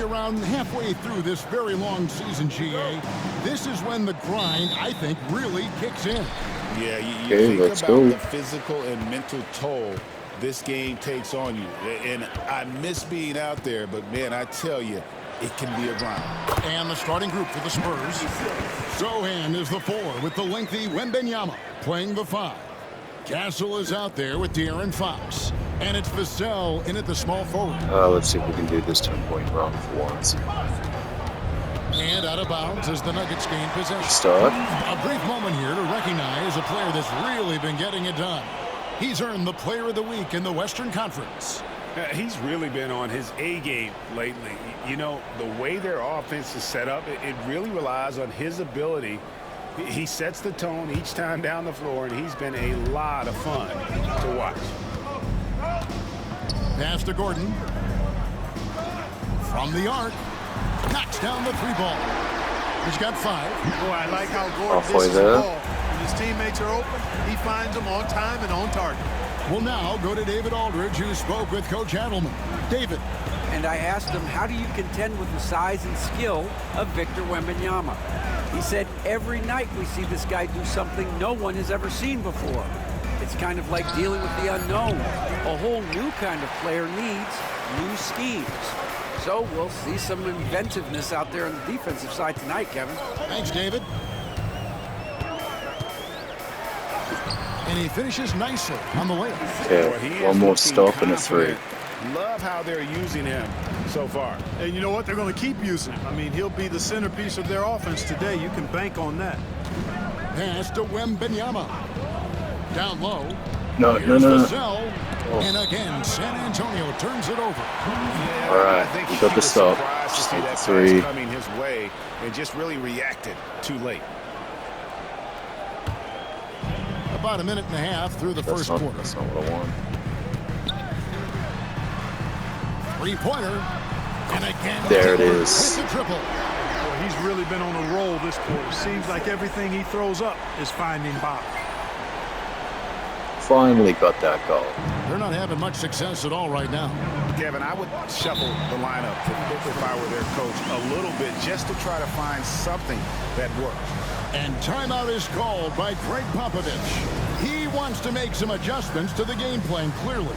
Around halfway through this very long season, GA, this is when the grind, I think, really kicks in. Yeah, you think about the physical and mental toll this game takes on you. And I miss being out there, but, man, I tell you, it can be a grind. And the starting group for the Spurs. Sohan is the 4 with the lengthy Wembanyama playing the 5. Castle is out there with De'Aaron Fox. And it's Vassell in at the small forward. Let's see if we can do this 10-point run for once. And out of bounds as the Nuggets gain possession. Start. A brief moment here to recognize a player that's really been getting it done. He's earned the Player of the Week in the Western Conference. He's really been on his A game lately. You know, the way their offense is set up, it really relies on his ability. He sets the tone each time down the floor, and he's been a lot of fun to watch. Pass to Gordon. From the arc. Knocks down the 3 ball. He's got 5. Boy, I like how Gordon dishes the ball. When his teammates are open, he finds them on time and on target. We'll now go to David Aldridge, who spoke with Coach Adelman. David. And I asked him, how do you contend with the size and skill of Victor Wembanyama? He said, every night we see this guy do something no one has ever seen before. It's kind of like dealing with the unknown. A whole new kind of player needs new schemes. So we'll see some inventiveness out there on the defensive side tonight, Kevin. Thanks, David. And he finishes nicely on the layup. Okay, one more stop and a 3. Love how they're using him so far. And you know what? They're going to keep using him. I mean, he'll be the centerpiece of their offense today. You can bank on that. Pass to Wembanyama. Down low. No. Vassell. And again, San Antonio turns it over. Yeah, all right, I think we got the stop. Just see that 3 coming his way and just really reacted too late. About a minute and a half through the first quarter. That's not what I want. 3-pointer. And again, there it is. Hit the triple. Boy, he's really been on a roll this quarter. Seems like everything he throws up is finding bottom. Finally got that goal. They're not having much success at all right now. Kevin, I would shuffle the lineup if I were their coach a little bit just to try to find something that works. And timeout is called by Greg Popovich. He wants to make some adjustments to the game plan, clearly.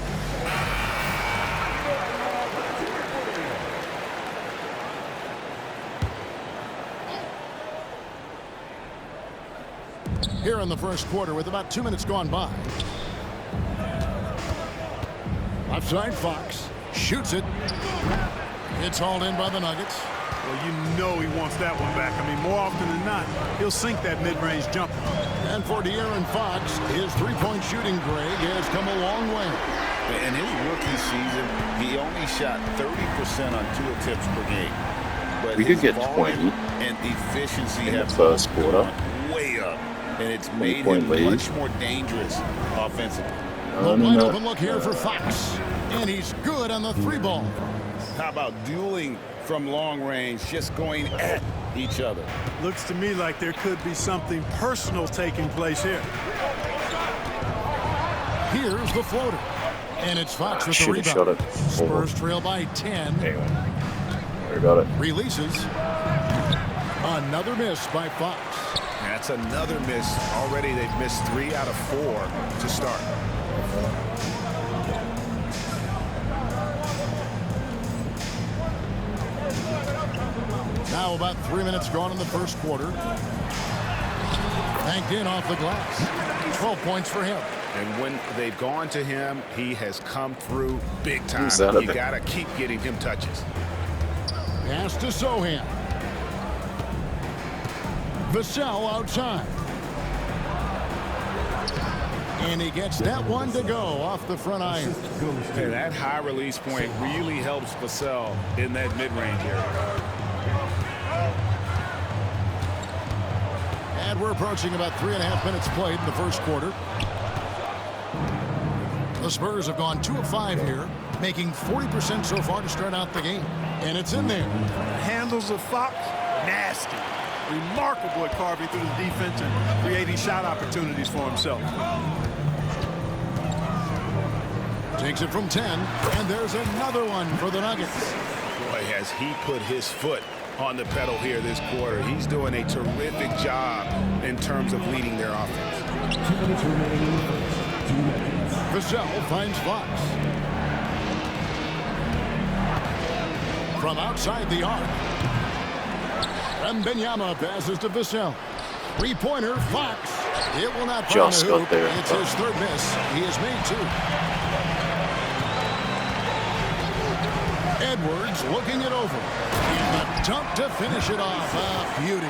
Here in the first quarter with about 2 minutes gone by. Left side, Fox shoots it. It's hauled in by the Nuggets. Well, you know he wants that one back. I mean, more often than not, he'll sink that mid-range jumper. And for De'Aaron Fox, his three-point shooting, Greg, has come a long way. In his rookie season, he only shot 30% on 2 attempts per game. But we could get 20 and efficiency in the first quarter. Way up. And it's made him much more dangerous offensively. Wide open look here for Fox. And he's good on the 3 ball. How about dueling from long range, just going at each other? Looks to me like there could be something personal taking place here. Here's the floater. And it's Fox with the rebound. Spurs trail by 10. We got it. Releases. Another miss by Fox. That's another miss. Already they've missed 3 out of 4 to start. Now about 3 minutes gone in the first quarter. Banked in off the glass. 12 points for him. And when they've gone to him, he has come through big time. You got to keep getting him touches. Pass to Sohan. Vassell outside. And he gets that one to go off the front iron. And that high release point really helps Vassell in that mid-range area. And we're approaching about 3.5 minutes played in the first quarter. The Spurs have gone 2 of 5 here, making 40% so far to start out the game. And it's in there. Handles of Fox, nasty. Remarkable at carving through the defense and creating shot opportunities for himself. Takes it from 10, and there's another one for the Nuggets. Boy, has he put his foot on the pedal here this quarter. He's doing a terrific job in terms of leading their offense. Vassell finds Fox. From outside the arc. Wembanyama passes to Vassell. Three-pointer, Fox. It will not find Just the got hoop. there. It's his third miss. He has made 2. Edwards looking it over. And the dunk to finish it off. A beauty.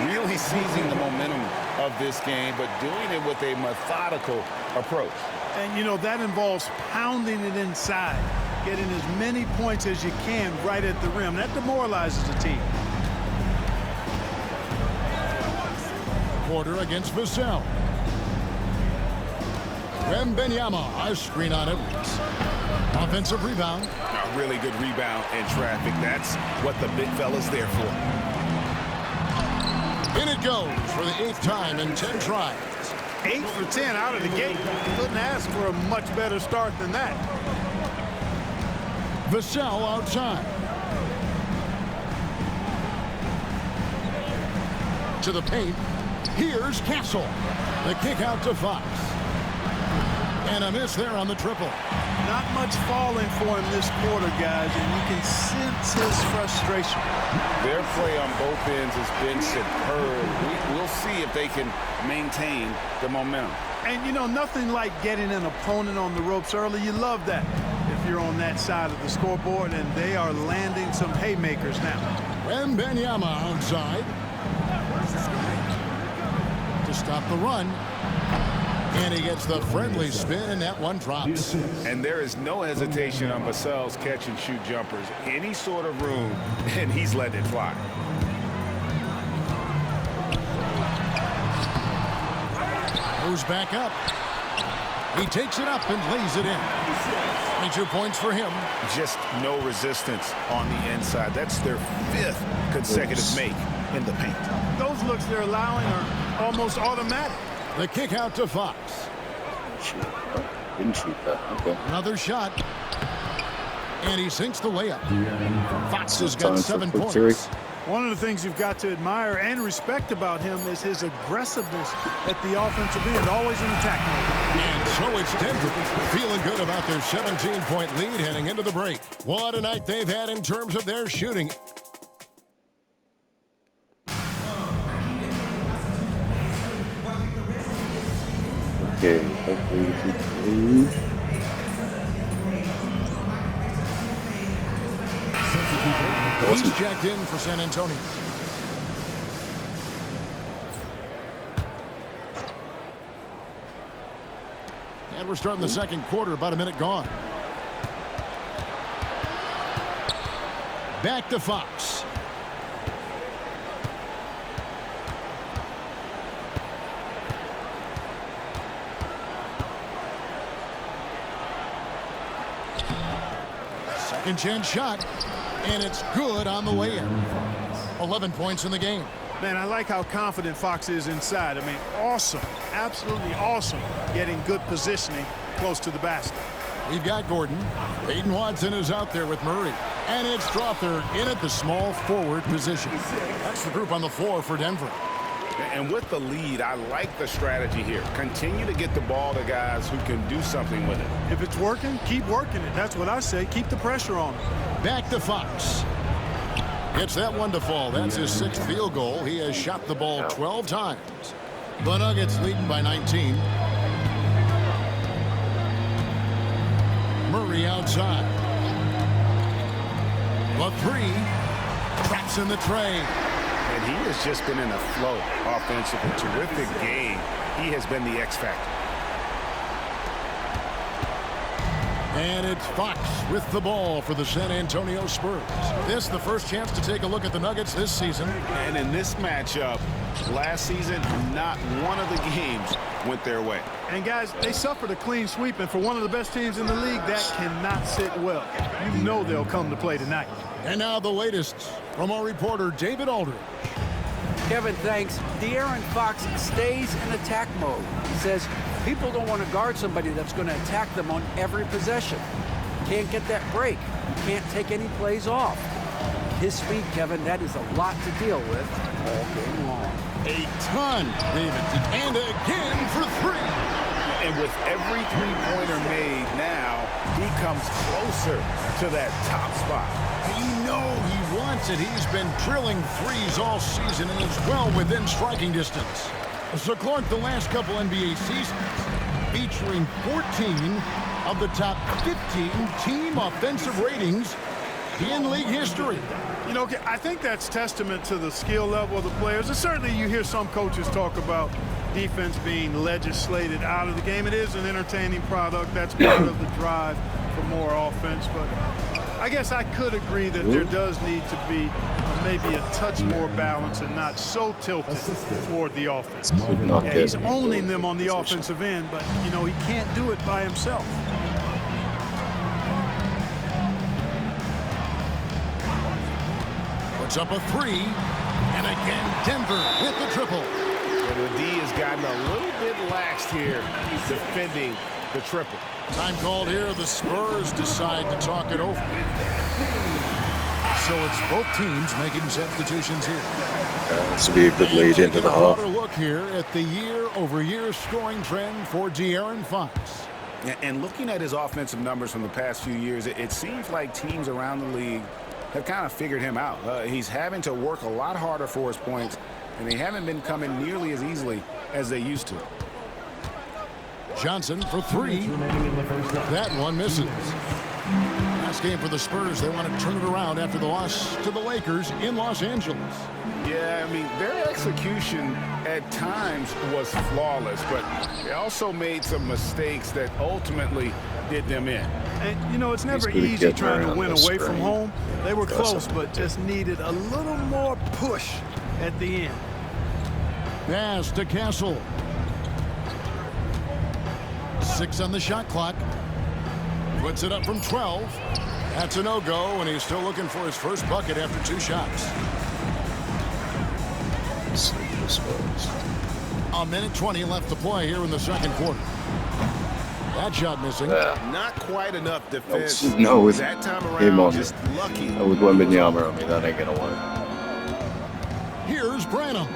Really seizing the momentum of this game, but doing it with a methodical approach. And, you know, that involves pounding it inside, getting as many points as you can right at the rim. That demoralizes the team. Porter against Vassell. Wembanyama, a screen on Edwards. Offensive rebound. A really good rebound in traffic. That's what the big fella's there for. In it goes for the 8th time in 10 tries. 8 for 10 out of the gate. Couldn't ask for a much better start than that. Vassell outside. To the paint. Here's Castle. The kick out to Fox. And a miss there on the triple. Not much falling for him this quarter, guys, and you can sense his frustration. Their play on both ends has been superb. We'll see if they can maintain the momentum. And, you know, nothing like getting an opponent on the ropes early. You love that if you're on that side of the scoreboard, and they are landing some haymakers now. Wembanyama outside. To stop the run. And he gets the friendly spin, and that one drops. And there is no hesitation on Vassell's catch-and-shoot jumpers. Any sort of room, and he's letting it fly. Moves back up. He takes it up and lays it in. 22 points for him. Just no resistance on the inside. That's their 5th consecutive make in the paint. Those looks they're allowing are almost automatic. The kick out to Fox. Didn't shoot that. Okay. Another shot. And he sinks the layup. Fox has got 7 points. One of the things you've got to admire and respect about him is his aggressiveness at the offensive end, always in attack mode. And so it's Denver feeling good about their 17-point lead heading into the break. What a night they've had in terms of their shooting. Okay, hopefully we keep He's checked in for San Antonio. And we're starting the second quarter, about a minute gone. Back to Fox. Second chance shot. And it's good on the way in. 11 points in the game. Man, I like how confident Fox is inside. I mean, awesome. Absolutely awesome. Getting good positioning close to the basket. We've got Gordon. Peyton Watson is out there with Murray. And it's Strother in at the small forward position. That's the group on the floor for Denver. And with the lead, I like the strategy here. Continue to get the ball to guys who can do something with it. If it's working, keep working it. That's what I say. Keep the pressure on him. Back to Fox. Gets that one to fall. That's his 6th field goal. He has shot the ball 12 times. The Nuggets leading by 19. Murray outside. The 3. Traps in the tray. And he has just been in a flow offensively. Terrific game. He has been the X factor. And it's Fox with the ball for the San Antonio Spurs. This is the first chance to take a look at the Nuggets this season. And in this matchup, last season, not one of the games went their way. And guys, they suffered a clean sweep, and for one of the best teams in the league, that cannot sit well. You know they'll come to play tonight. And now the latest from our reporter, David Aldridge. Kevin, thanks. De'Aaron Fox stays in attack mode. He says People don't want to guard somebody that's going to attack them on every possession. Can't get that break. Can't take any plays off. His speed, Kevin, that is a lot to deal with all game long. A ton, David. And again for three. And with every three-pointer made now, he comes closer to that top spot. You know he wants it. He's been drilling threes all season and is well within striking distance. So, Clark, the last couple NBA seasons featuring 14 of the top 15 team offensive ratings in league history. You know, I think that's testament to the skill level of the players. And certainly you hear some coaches talk about defense being legislated out of the game. It is an entertaining product. That's part of the drive for more offense. But I guess I could agree that there does need to be maybe a touch more balance and not so tilted toward the offense. Yeah, he's owning them on the offensive end, but, you know, he can't do it by himself. Puts up a three, and again Denver with the triple. And the D has gotten a little bit laxed here defending the triple. Time called here. The Spurs decide to talk it over. So it's both teams making substitutions here. This will be a good lead into the half. Look here at the year-over-year scoring trend for De'Aaron Fox. And looking at his offensive numbers from the past few years, it seems like teams around the league have kind of figured him out. He's having to work a lot harder for his points, and they haven't been coming nearly as easily as they used to. Johnson for three. That one misses. Last game for the Spurs. They want to turn it around after the loss to the Lakers in Los Angeles. Yeah, I mean, their execution at times was flawless, but they also made some mistakes that ultimately did them in. And, you know, it's never easy trying to win away from home. They were close, but just needed a little more push at the end. Pass to Castle. 6 on the shot clock. Puts it up from 12. That's a no-go, and he's still looking for his first bucket after 2 shots. A minute 20 left to play here in the second quarter. That shot missing. Not quite enough defense. No, with that time him around, on just lucky. with Wembanyama, I mean, that ain't gonna work. Here's Branham.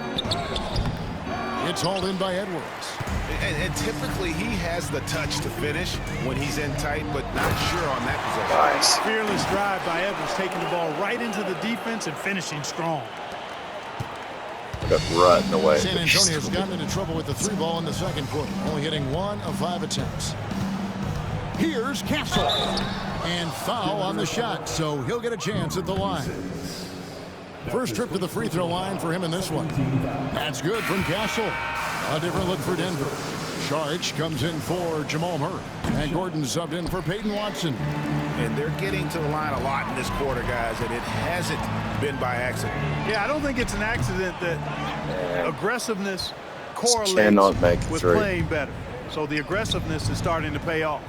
It's hauled in by Edwards. And typically he has the touch to finish when he's in tight, but not sure on that possession. Nice. Fearless drive by Edwards, taking the ball right into the defense and finishing strong. Got right in the way. San Antonio's gotten into trouble with the 3 ball in the second quarter, only hitting 1 of 5 attempts. Here's Castle. And foul on the shot, so he'll get a chance at the line. First trip to the free throw line for him in this one. That's good from Castle. A different look for Denver. Sharch comes in for Jamal Murray. And Gordon subbed in for Peyton Watson. And they're getting to the line a lot in this quarter, guys, and it hasn't been by accident. Yeah, I don't think it's an accident that aggressiveness correlates with playing better. So the aggressiveness is starting to pay off.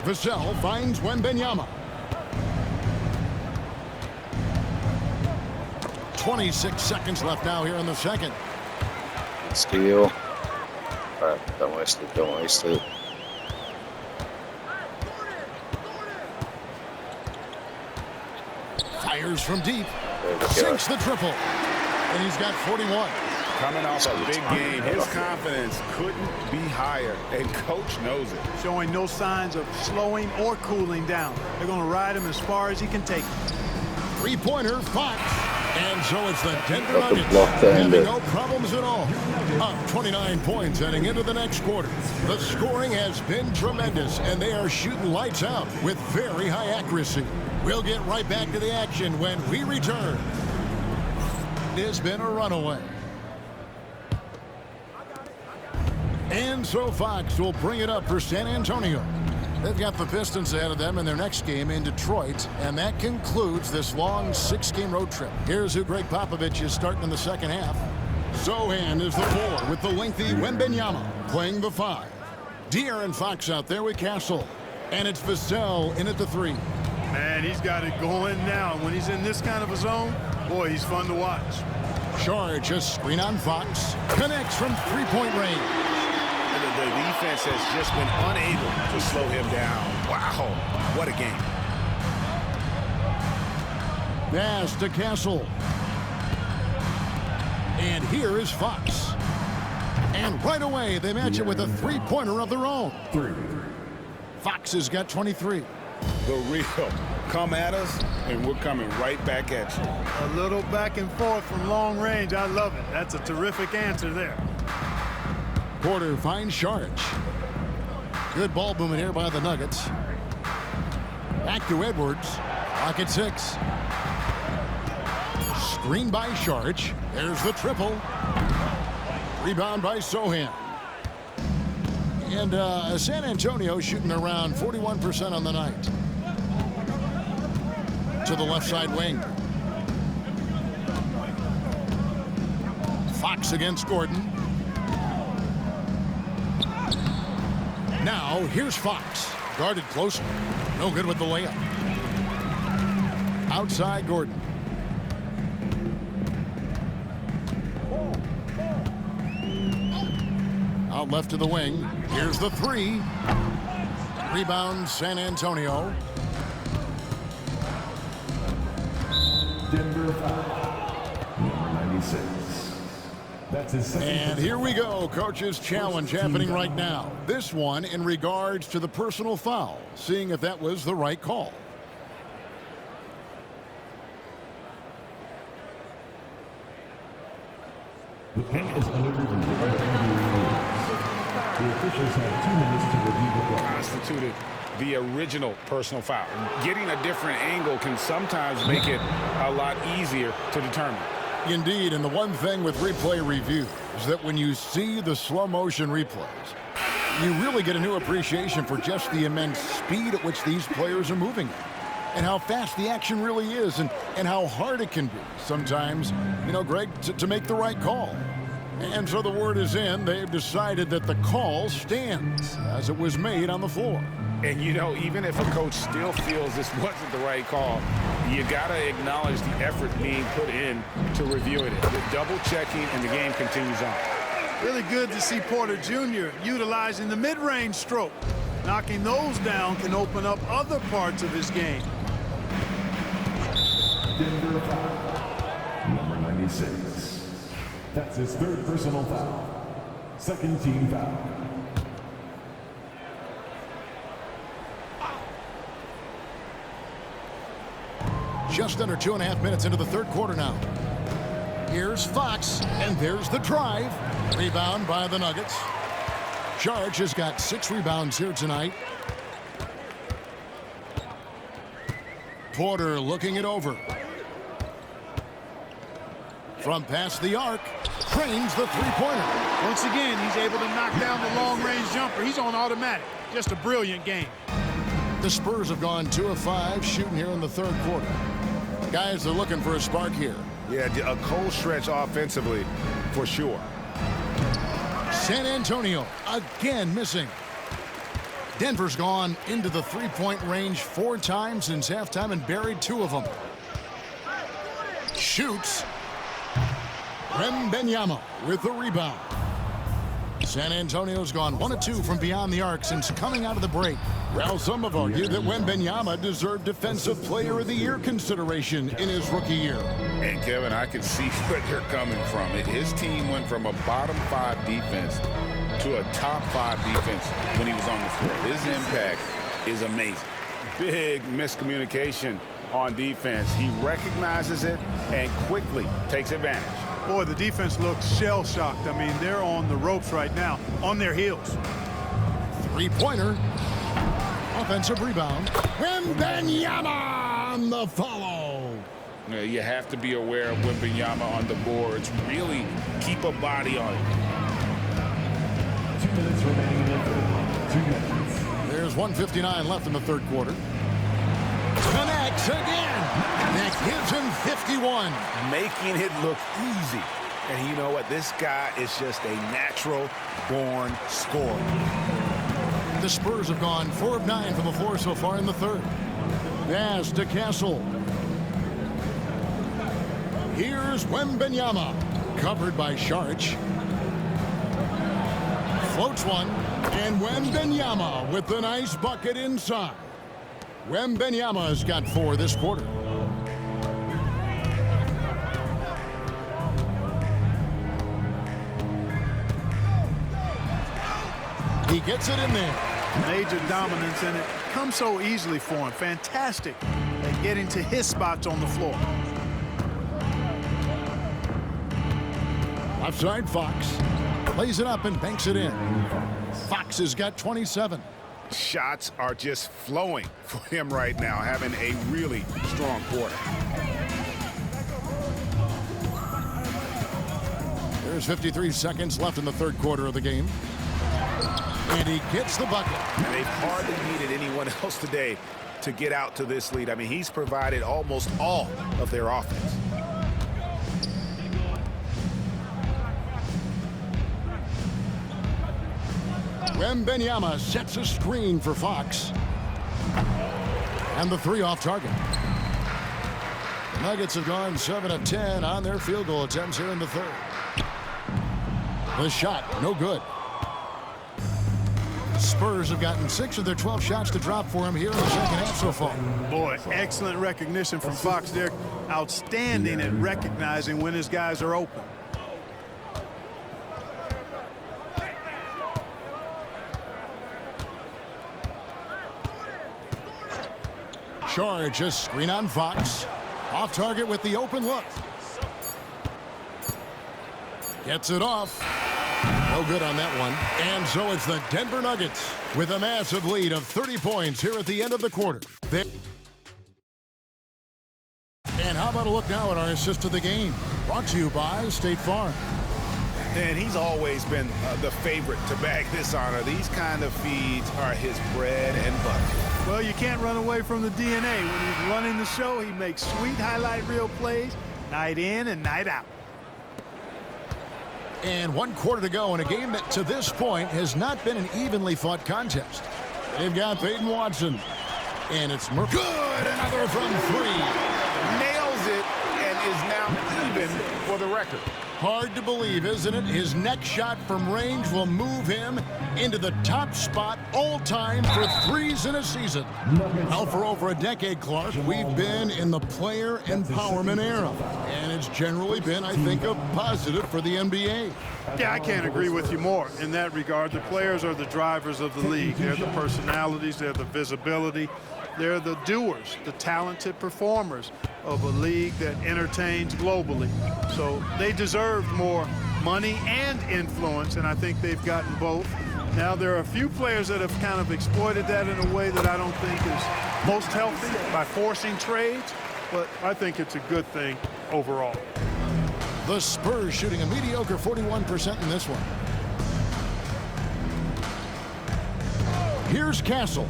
Vassell finds Wembanyama. 26 seconds left now here in the second. Steal. All right, don't waste it. Don't waste it. Fires from deep. Sinks the triple. And he's got 41. Coming off a big game, his confidence couldn't be higher, and coach knows it. Showing no signs of slowing or cooling down. They're going to ride him as far as he can take him. 3-pointer, Fox. And so it's the Denver Nuggets having no problems at all. Up 29 points heading into the next quarter. The scoring has been tremendous, and they are shooting lights out with very high accuracy. We'll get right back to the action when we return. It's been a runaway. And so Fox will bring it up for San Antonio. They've got the Pistons ahead of them in their next game in Detroit, and that concludes this long 6-game road trip. Here's who Greg Popovich is starting in the second half. Sohan is the 4 with the lengthy Wembanyama playing the 5. De'Aaron Fox out there with Castle, and it's Vassell in at the 3. Man, he's got it going now. When he's in this kind of a zone, boy, he's fun to watch. Charge a screen on Fox. Connects from 3-point range. the defense has just been unable to slow him down. Wow, what a game. Pass to Castle. And here is Fox. And right away, they match it with a three-pointer of their own. Fox has got 23. The real come at us, and we're coming right back at you. A little back and forth from long range. I love it. That's a terrific answer there. Porter finds Sharge. Good ball movement here by the Nuggets. Back to Edwards. Clock at 6. Screen by Sharge. There's the triple. Rebound by Sohan. And San Antonio shooting around 41% on the night. To the left side wing. Fox against Gordon. Now, here's Fox. Guarded closer. No good with the layup. Outside Gordon. Out left to the wing. Here's the three. Rebound San Antonio. Denver foul. Number 96. That's his second. And here we go. Coach's challenge happening right now. This one in regards to the personal foul. Seeing if that was the right call. The paint is under review. The officials have 2 minutes to review the ball. Constituted the original personal foul. Getting a different angle can sometimes make it a lot easier to determine. Indeed, and the one thing with replay review is that when you see the slow motion replays, you really get a new appreciation for just the immense speed at which these players are moving and how fast the action really is and how hard it can be sometimes, Greg, to make the right call. And so the word is in. They've decided that the call stands as it was made on the floor. And, even if a coach still feels this wasn't the right call, you got to acknowledge the effort being put in to reviewing it. The double-checking, and the game continues on. Really good to see Porter Jr. utilizing the mid-range stroke. Knocking those down can open up other parts of his game. Denver foul. Number 96. That's his third personal foul. Second team foul. Just under 2.5 minutes into the third quarter now. Here's Fox, and there's the drive. Rebound by the Nuggets. Sharge has got 6 rebounds here tonight. Porter looking it over. From past the arc, trains the three-pointer. Once again, he's able to knock down the long-range jumper. He's on automatic. Just a brilliant game. The Spurs have gone 2 of 5 shooting here in the third quarter. Guys, they're looking for a spark here. Yeah, a cold stretch offensively for sure. San Antonio again missing. Denver's gone into the three-point range 4 times since halftime and buried 2 of them. Shoots. Wembanyama with the rebound. San Antonio's gone 1 of 2 from beyond the arc since coming out of the break. Well, some have argued that Wembanyama deserved Defensive Player of the Year consideration in his rookie year. And Kevin, I can see where you're coming from. His team went from a bottom 5 defense to a top 5 defense when he was on the floor. His impact is amazing. Big miscommunication on defense. He recognizes it and quickly takes advantage. Boy, the defense looks shell-shocked. I mean, they're on the ropes right now, on their heels. Three-pointer. Offensive rebound. Wembanyama on the follow. You have to be aware of Wembanyama on the boards. Really keep a body on it. 2 minutes remaining in the third. 2 minutes. There's 1:59 left in the third quarter. Connects again. That gives him 51. Making it look easy. And you know what? This guy is just a natural-born scorer. The Spurs have gone 4 of 9 from the floor so far in the third. Pass to Castle. Here's Wembanyama. Covered by Sharge. Floats one. And Wembanyama with the nice bucket inside. Wembanyama's got 4 this quarter. He gets it in there. Major dominance, and it comes so easily for him. Fantastic at getting to his spots on the floor. Left side, Fox. Plays it up and banks it in. Fox has got 27. Shots are just flowing for him right now, having a really strong quarter. There's 53 seconds left in the third quarter of the game. And he gets the bucket. And they've hardly needed anyone else today to get out to this lead. I mean, he's provided almost all of their offense. Wembanyama sets a screen for Fox. And the 3 off target. The Nuggets have gone 7 of 10 on their field goal attempts here in the third. The shot, no good. Spurs have gotten 6 of their 12 shots to drop for him here in the second half so far. Boy, excellent recognition from Fox there. Outstanding at recognizing when his guys are open. Charge, a screen on Fox. Off target with the open look. Gets it off. No good on that one. And so it's the Denver Nuggets with a massive lead of 30 points here at the end of the quarter. And how about a look now at our assist to the game? Brought to you by State Farm. And he's always been the favorite to bag this honor. These kind of feeds are his bread and butter. Well, you can't run away from the DNA. When he's running the show, he makes sweet highlight reel plays night in and night out. And 1 quarter to go in a game that to this point has not been an evenly fought contest. They've got Peyton Watson. And it's Murphy. Good! Another from 3. Nails it and is now even for the record. Hard to believe, isn't it? His next shot from range will move him into the top spot all time for 3s in a season. Now, for over a decade, Clark, we've been in the player empowerment era. And it's generally been, I think, a positive for the NBA. Yeah, I can't agree with you more in that regard. The players are the drivers of the league. They're the personalities, they're the visibility, they're the doers, the talented performers of a league that entertains globally. So they deserve more money and influence, and I think they've gotten both. Now, there are a few players that have kind of exploited that in a way that I don't think is most healthy by forcing trades, but I think it's a good thing overall. The Spurs shooting a mediocre 41% in this one. Here's Castle.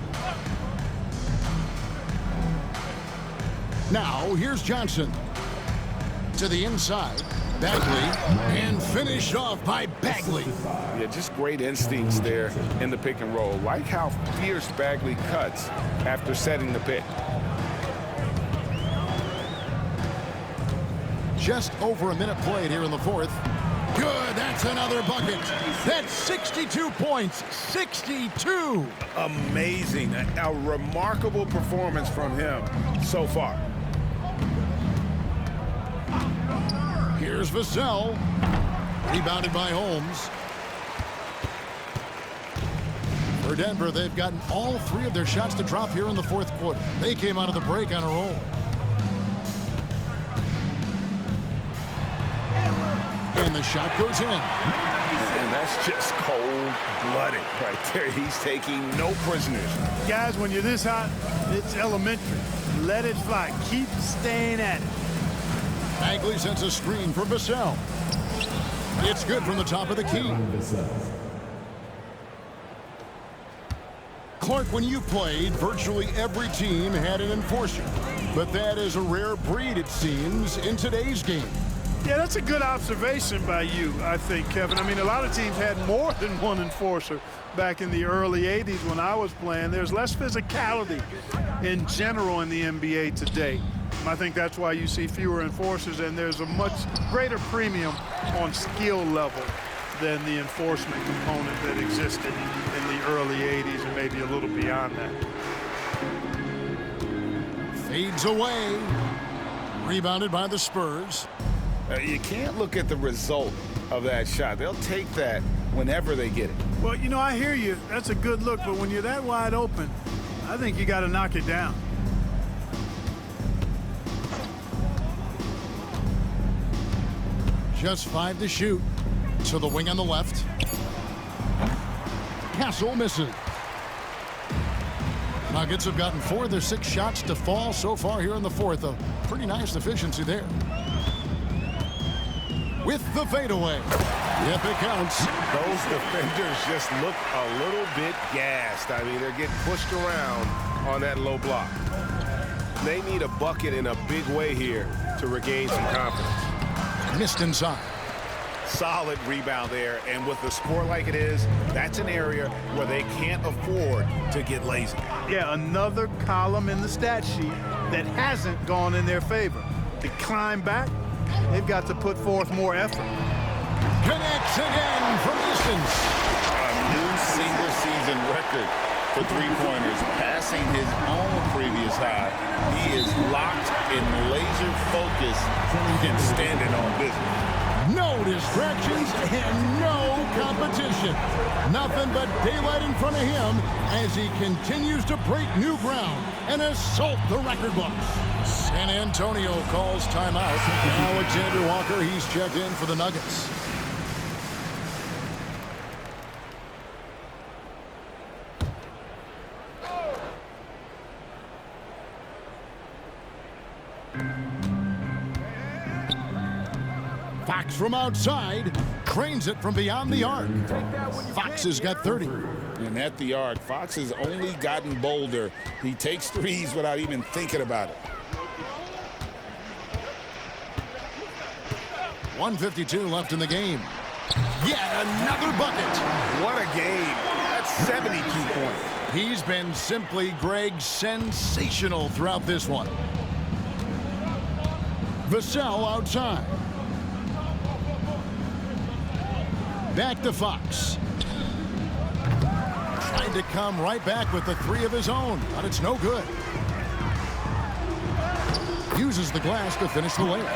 Now, here's Johnson. To the inside. Bagley. And finished off by Bagley. Yeah, just great instincts there in the pick and roll. Like how fierce Bagley cuts after setting the pick. Just over a minute played here in the fourth. Good, that's another bucket. That's 62 points, 62. Amazing, a remarkable performance from him so far. Here's Vassell, rebounded by Holmes. For Denver, they've gotten all 3 of their shots to drop here in the fourth quarter. They came out of the break on a roll. And the shot goes in. And that's just cold-blooded right there. He's taking no prisoners. Guys, when you're this hot, it's elementary. Let it fly. Keep staying at it. Bagley sends a screen for Vassell. It's good from the top of the key. Clark, when you played, virtually every team had an enforcer. But that is a rare breed, it seems, in today's game. Yeah, that's a good observation by you, I think, Kevin. I mean, a lot of teams had more than one enforcer back in the early 80s when I was playing. There's less physicality in general in the NBA today. I think that's why you see fewer enforcers, and there's a much greater premium on skill level than the enforcement component that existed in the early 80s and maybe a little beyond that. Fades away. Rebounded by the Spurs. You can't look at the result of that shot. They'll take that whenever they get it. Well, you know, I hear you. That's a good look, but when you're that wide open, I think you got to knock it down. Just 5 to shoot. To the wing on the left. Castle misses. Nuggets have gotten 4 of their 6 shots to fall so far here in the fourth. A pretty nice efficiency there. With the fadeaway. Yep, it counts. Those defenders just look a little bit gassed. I mean, they're getting pushed around on that low block. They need a bucket in a big way here to regain some confidence. Missed inside. Solid rebound there, and with the score like it is, that's an area where they can't afford to get lazy. Yeah, another column in the stat sheet that hasn't gone in their favor. To climb back, they've got to put forth more effort. Connects again from distance. A new single-season record for three-pointers, passing his own previous high. He is locked in laser focus and standing on business. No distractions and no competition. Nothing but daylight in front of him as he continues to break new ground and assault the record books. San Antonio calls timeout. Alexander Walker, he's checked in for the Nuggets. Fox from outside, cranes it from beyond the arc. Fox has got 30. And at the arc, Fox has only gotten bolder. He takes threes without even thinking about it. 1:52 left in the game. Yet another bucket. What a game. That's 72 points. He's been simply, Greg, sensational throughout this one. Vassell outside. Back to Fox. Trying to come right back with the 3 of his own, but it's no good. Uses the glass to finish the layup.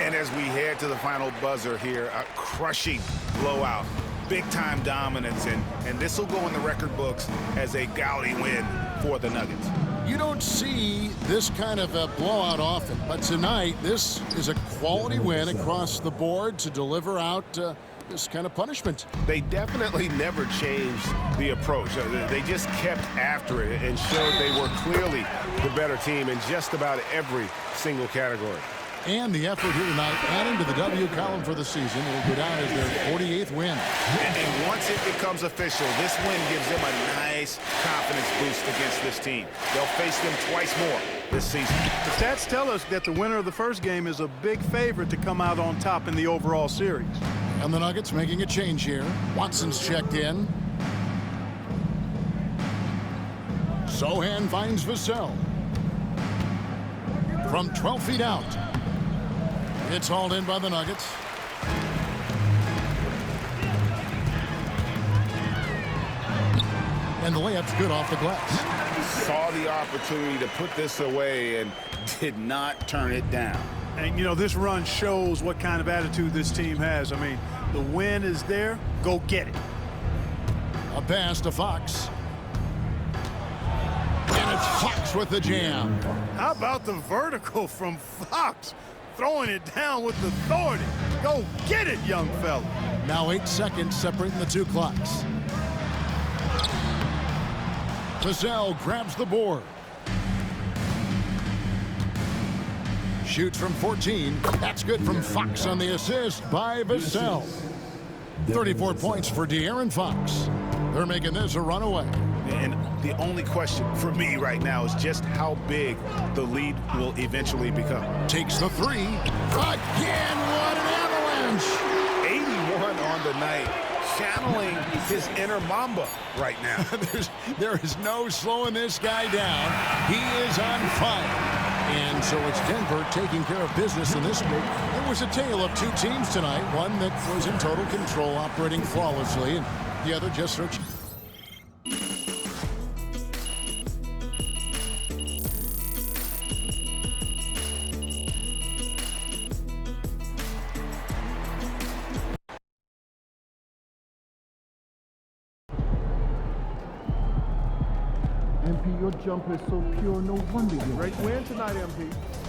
And as we head to the final buzzer here, a crushing blowout. Big-time dominance, and this will go in the record books as a gaudy win for the Nuggets. You don't see this kind of a blowout often, but tonight this is a quality win across the board to deliver out this kind of punishment. They definitely never changed the approach. They just kept after it and showed they were clearly the better team in just about every single category. And the effort here tonight, adding to the W column for the season, will go down as their 48th win. And once it becomes official, this win gives them a nice confidence boost against this team. They'll face them twice more this season. The stats tell us that the winner of the first game is a big favorite to come out on top in the overall series. And the Nuggets making a change here. Watson's checked in. Sohan finds Vassell. From 12 feet out. It's hauled in by the Nuggets. And the layup's good off the glass. Saw the opportunity to put this away and did not turn it down. And, you know, this run shows what kind of attitude this team has. I mean, the win is there. Go get it. A pass to Fox. And it's Fox with the jam. How about the vertical from Fox? Throwing it down with authority. Go get it, young fella. Now 8 seconds separating the two clocks. Vassell grabs the board. Shoots from 14. That's good from Fox on the assist by Vassell. 34 points for De'Aaron Fox. They're making this a runaway. And the only question for me right now is just how big the lead will eventually become. Takes the 3. Again, what an avalanche. 81 on the night, channeling his inner Mamba right now. There is no slowing this guy down. He is on fire. And so it's Denver taking care of business in this one. It was a tale of two teams tonight. One that was in total control, operating flawlessly, and the other just searching. MP, your jumper is so pure, no wonder you're Great win tonight, MP.